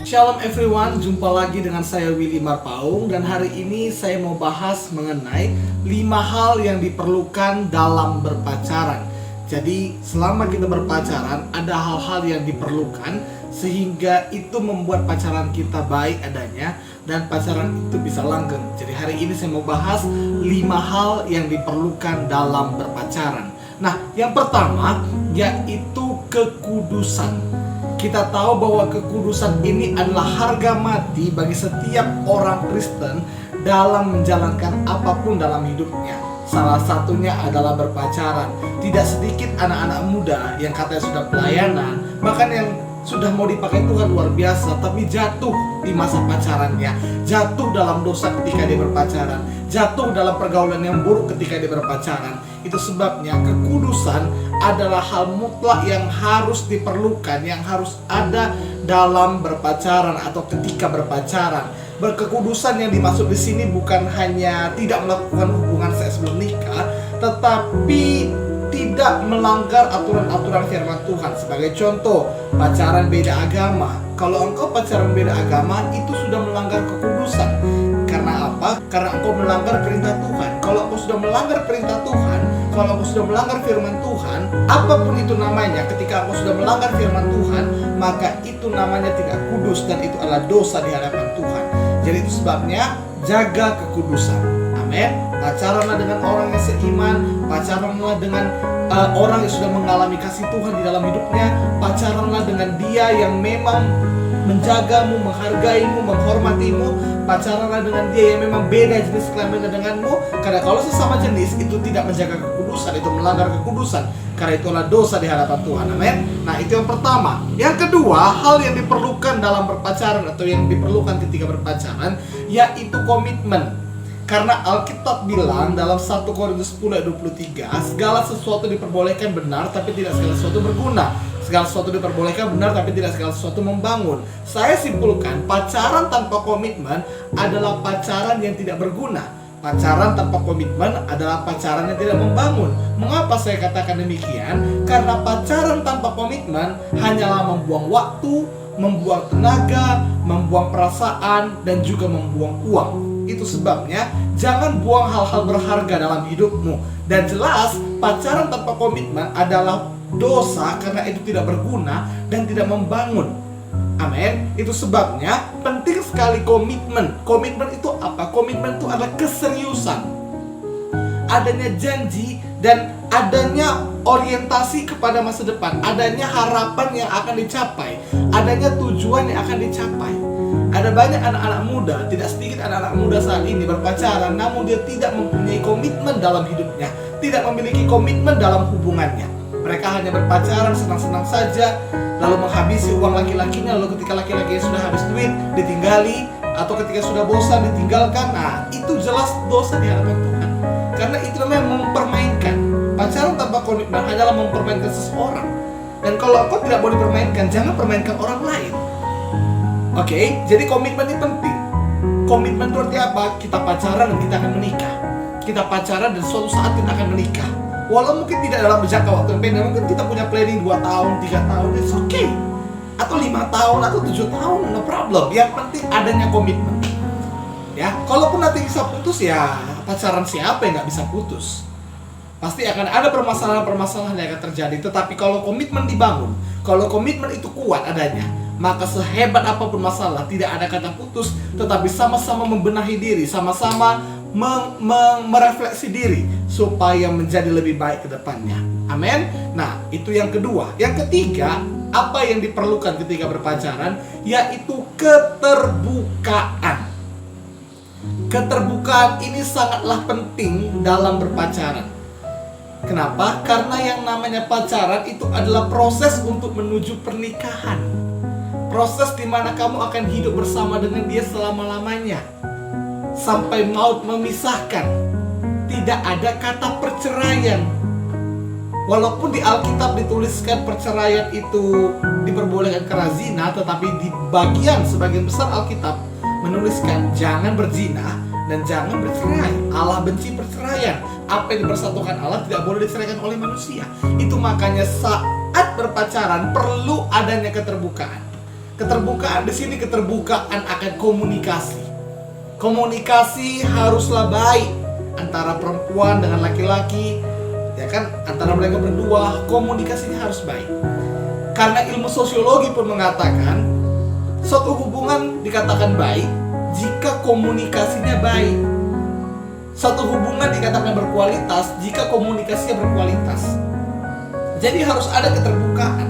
Shalom everyone, jumpa lagi dengan saya Willy Marpaung. Dan hari ini saya mau bahas mengenai 5 hal yang diperlukan dalam berpacaran. Jadi selama kita berpacaran ada hal-hal yang diperlukan sehingga itu membuat pacaran kita baik adanya dan pacaran itu bisa langgeng. Jadi hari ini saya mau bahas 5 hal yang diperlukan dalam berpacaran. Nah, yang pertama yaitu kekudusan. Kita tahu bahwa kekudusan ini adalah harga mati bagi setiap orang Kristen dalam menjalankan apapun dalam hidupnya. Salah satunya adalah berpacaran. Tidak sedikit anak-anak muda yang katanya sudah pelayanan, bahkan yang sudah mau dipakai Tuhan luar biasa, tapi jatuh di masa pacarannya, jatuh dalam dosa ketika dia berpacaran, jatuh dalam pergaulan yang buruk ketika dia berpacaran. Itu sebabnya kekudusan adalah hal mutlak yang harus diperlukan, yang harus ada dalam berpacaran atau ketika berpacaran. Berkekudusan yang dimaksud di sini bukan hanya tidak melakukan hubungan seks sebelum nikah, tetapi tidak melanggar aturan-aturan firman Tuhan. Sebagai contoh, pacaran beda agama. Kalau engkau pacaran beda agama, itu sudah melanggar kekudusan. Karena apa? Karena engkau melanggar perintah Tuhan. Kalau engkau sudah melanggar perintah Tuhan, kalau engkau sudah melanggar firman Tuhan, apapun itu namanya, ketika engkau sudah melanggar firman Tuhan, maka itu namanya tidak kudus dan itu adalah dosa di hadapan Tuhan. Jadi itu sebabnya jaga kekudusan. Amin. Pacaranlah dengan orang yang seiman, pacaranlah dengan orang yang sudah mengalami kasih Tuhan di dalam hidupnya, pacaranlah dengan dia yang memang menjagamu, menghargaimu, menghormatimu, pacaranlah dengan dia yang memang beda jenis kelaminnya denganmu. Karena kalau sesama jenis itu tidak menjaga kekudusan, itu melanggar kekudusan, karena itulah dosa di hadapan Tuhan. Amin. Nah, itu yang pertama. Yang kedua, hal yang diperlukan dalam berpacaran atau yang diperlukan ketika berpacaran yaitu komitmen. Karena Alkitab bilang dalam 1 Korintus 10 ayat 23, segala sesuatu diperbolehkan benar tapi tidak segala sesuatu berguna. Segala sesuatu diperbolehkan benar tapi tidak segala sesuatu membangun. Saya simpulkan, pacaran tanpa komitmen adalah pacaran yang tidak berguna. Pacaran tanpa komitmen adalah pacaran yang tidak membangun. Mengapa saya katakan demikian? Karena pacaran tanpa komitmen hanyalah membuang waktu, membuang tenaga, membuang perasaan, dan juga membuang uang. Itu sebabnya jangan buang hal-hal berharga dalam hidupmu. Dan jelas pacaran tanpa komitmen adalah dosa karena itu tidak berguna dan tidak membangun. Amin. Itu sebabnya penting sekali komitmen. Komitmen itu apa? Komitmen itu adalah keseriusan, adanya janji dan adanya orientasi kepada masa depan, adanya harapan yang akan dicapai, adanya tujuan yang akan dicapai. Ada banyak anak-anak muda, tidak sedikit anak-anak muda saat ini berpacaran, namun dia tidak mempunyai komitmen dalam hidupnya, tidak memiliki komitmen dalam hubungannya. Mereka hanya berpacaran senang-senang saja, lalu menghabisi uang laki-lakinya, lalu ketika laki-lakinya sudah habis duit, ditinggali, atau ketika sudah bosan, ditinggalkan. Nah, itu jelas dosa di hadapan Tuhan. Karena itu namanya mempermainkan. Pacaran tanpa komitmen hanyalah mempermainkan seseorang. Dan kalau engkau tidak boleh dipermainkan, jangan permainkan orang lain. Oke, jadi komitmen ini penting. Komitmen berarti apa? Kita pacaran dan kita akan menikah. Kita pacaran dan suatu saat kita akan menikah. Walau mungkin tidak dalam jangka waktu yang pendek, mungkin kita punya planning 2 tahun, 3 tahun, it's okay. Atau 5 tahun, atau 7 tahun, no problem. Yang penting adanya komitmen. Ya, kalaupun nanti bisa putus, ya pacaran siapa yang nggak bisa putus? Pasti akan ada permasalahan-permasalahan yang akan terjadi. Tetapi kalau komitmen dibangun, kalau komitmen itu kuat adanya, maka sehebat apapun masalah, tidak ada kata putus, tetapi sama-sama membenahi diri, sama-sama merefleksi diri supaya menjadi lebih baik ke depannya. Amin. Nah, itu yang kedua. Yang ketiga, apa yang diperlukan ketika berpacaran yaitu keterbukaan. Keterbukaan ini sangatlah penting dalam berpacaran. Kenapa? Karena yang namanya pacaran itu adalah proses untuk menuju pernikahan. Proses di mana kamu akan hidup bersama dengan dia selama-lamanya, sampai maut memisahkan. Tidak ada kata perceraian. Walaupun di Alkitab dituliskan perceraian itu diperbolehkan karena zina, tetapi di sebagian besar Alkitab menuliskan jangan berzina dan jangan bercerai. Allah benci perceraian. Apa yang dipersatukan Allah tidak boleh diceraikan oleh manusia. Itu makanya saat berpacaran perlu adanya keterbukaan. Keterbukaan di sini keterbukaan akan komunikasi. Komunikasi haruslah baik antara perempuan dengan laki-laki, ya kan? Antara mereka berdua komunikasinya harus baik. Karena ilmu sosiologi pun mengatakan suatu hubungan dikatakan baik jika komunikasinya baik. Suatu hubungan dikatakan berkualitas jika komunikasinya berkualitas. Jadi harus ada keterbukaan.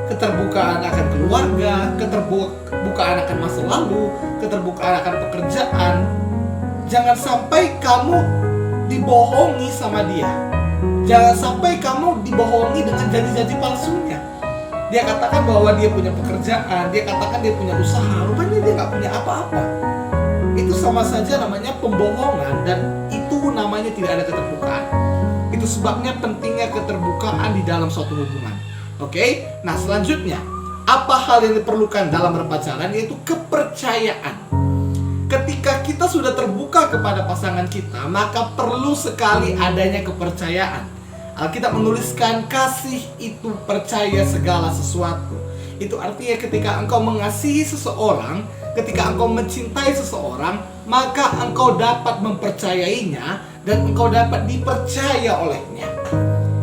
Keterbukaan akan keluarga, keterbukaan akan masa lalu, keterbukaan akan pekerjaan. Jangan sampai kamu dibohongi sama dia. Jangan sampai kamu dibohongi dengan janji-janji palsunya. Dia katakan bahwa dia punya pekerjaan, dia katakan dia punya usaha, rupanya dia nggak punya apa-apa. Itu sama saja namanya pembohongan, dan itu namanya tidak ada keterbukaan. Itu sebabnya pentingnya keterbukaan di dalam suatu hubungan. Oke? Nah, selanjutnya, apa hal yang diperlukan dalam berpacaran? Yaitu kepercayaan. Ketika kita sudah terbuka kepada pasangan kita, maka perlu sekali adanya kepercayaan. Alkitab menuliskan kasih itu percaya segala sesuatu. Itu artinya ketika engkau mengasihi seseorang, ketika engkau mencintai seseorang, maka engkau dapat mempercayainya dan engkau dapat dipercaya olehnya.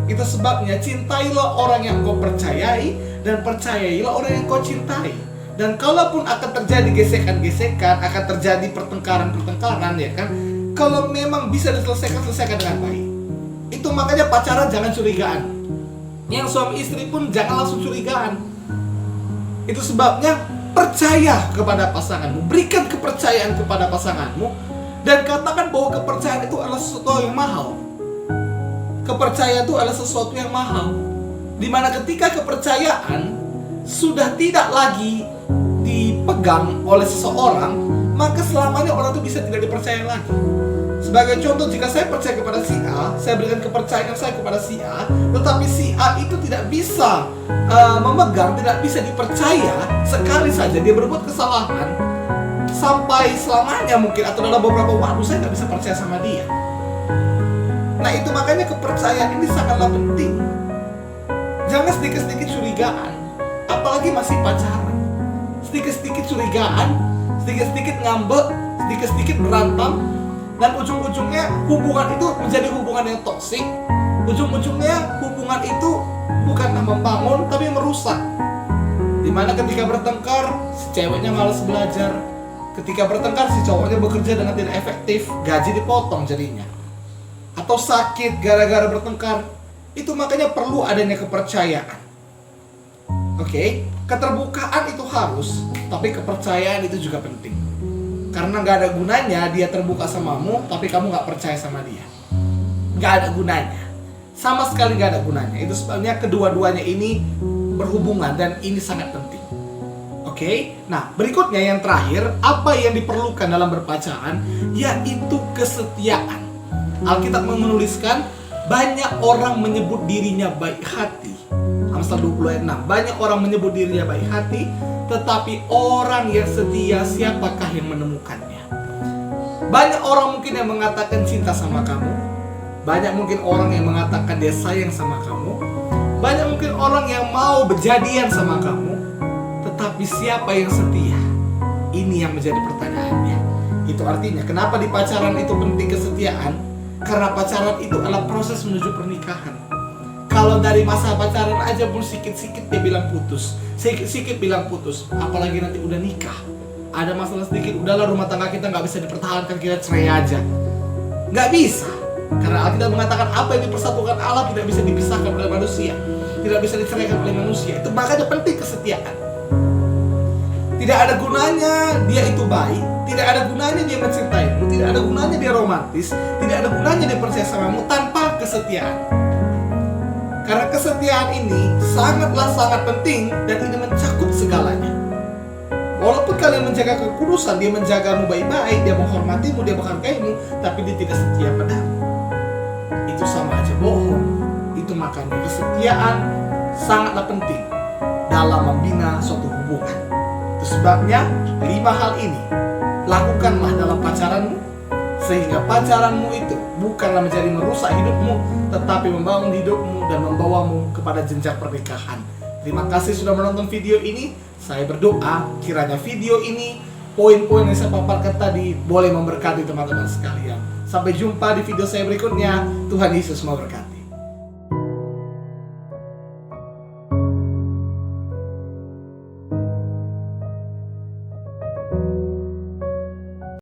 Itu sebabnya cintailah orang yang engkau percayai dan percayailah orang yang engkau cintai. Dan kalaupun akan terjadi gesekan-gesekan, akan terjadi pertengkaran-pertengkaran, ya kan? Kalau memang bisa diselesaikan dengan baik. Itu makanya pacaran jangan curigaan. Yang suami istri pun jangan langsung curigaan. Itu sebabnya percaya kepada pasanganmu, berikan kepercayaan kepada pasanganmu, dan katakan bahwa kepercayaan itu adalah sesuatu yang mahal. Kepercayaan itu adalah sesuatu yang mahal. Dimana ketika kepercayaan sudah tidak lagi dipegang oleh seseorang, maka selamanya orang itu bisa tidak dipercaya lagi. Sebagai contoh, jika saya percaya kepada si A, saya berikan kepercayaan saya kepada si A, tetapi si A itu tidak bisa memegang, tidak bisa dipercaya, sekali saja dia berbuat kesalahan, sampai selamanya mungkin, atau dalam beberapa waktu saya tidak bisa percaya sama dia. Nah, itu makanya kepercayaan ini sangatlah penting. Jangan sedikit-sedikit curigaan, apalagi masih pacaran. Sedikit-sedikit curigaan, sedikit-sedikit ngambek, sedikit-sedikit berantem, dan ujung-ujungnya hubungan itu menjadi hubungan yang toksik. Ujung-ujungnya hubungan itu bukanlah membangun, tapi merusak. Dimana ketika bertengkar, si ceweknya malas belajar. Ketika bertengkar, si cowoknya bekerja dengan tidak efektif, gaji dipotong jadinya. Atau sakit gara-gara bertengkar. Itu makanya perlu adanya kepercayaan. Oke? Keterbukaan itu harus, tapi kepercayaan itu juga penting. Karena gak ada gunanya dia terbuka samamu, tapi kamu gak percaya sama dia. Gak ada gunanya. Sama sekali gak ada gunanya. Itu sebabnya kedua-duanya ini berhubungan, dan ini sangat penting. Oke? Nah, berikutnya yang terakhir, apa yang diperlukan dalam berpacaran? Yaitu kesetiaan. Alkitab menuliskan, banyak orang menyebut dirinya baik hati. Amsal 20 ayat 6. Banyak orang menyebut dirinya baik hati, tetapi orang yang setia siapakah yang menemukannya? Banyak orang mungkin yang mengatakan cinta sama kamu. Banyak mungkin orang yang mengatakan dia sayang sama kamu. Banyak mungkin orang yang mau berjadian sama kamu. Tetapi siapa yang setia? Ini yang menjadi pertanyaannya. Itu artinya kenapa di pacaran itu penting kesetiaan? Karena pacaran itu adalah proses menuju pernikahan. Kalau dari masa pacaran aja pun sikit-sikit dia bilang putus, sikit-sikit bilang putus, apalagi nanti udah nikah. Ada masalah sedikit, udahlah rumah tangga kita nggak bisa dipertahankan, kita cerai aja. Nggak bisa, karena Alkitab mengatakan apa yang dipersatukan Allah tidak bisa dipisahkan oleh manusia, tidak bisa diceraikan oleh manusia. Itu makanya penting kesetiaan. Tidak ada gunanya dia itu baik, tidak ada gunanya dia mencintaimu, tidak ada gunanya dia romantis, tidak ada gunanya dia percaya samamu tanpa kesetiaan. Karena kesetiaan ini sangatlah sangat penting, dan ini mencakup segalanya. Walaupun kalian menjaga kekudusan, dia menjagamu baik-baik, dia menghormatimu, dia menghargaimu, tapi dia tidak setia padamu, itu sama aja bohong. Itu makanya kesetiaan sangatlah penting dalam membina suatu hubungan. Itu sebabnya 5 hal ini lakukanlah dalam pacaranmu, sehingga pacaranmu itu bukanlah menjadi merusak hidupmu, tetapi membangun hidupmu dan membawamu kepada jenjang pernikahan. Terima kasih sudah menonton video ini. Saya berdoa kiranya video ini, poin-poin yang saya paparkan tadi boleh memberkati teman-teman sekalian. Sampai jumpa di video saya berikutnya. Tuhan Yesus memberkati.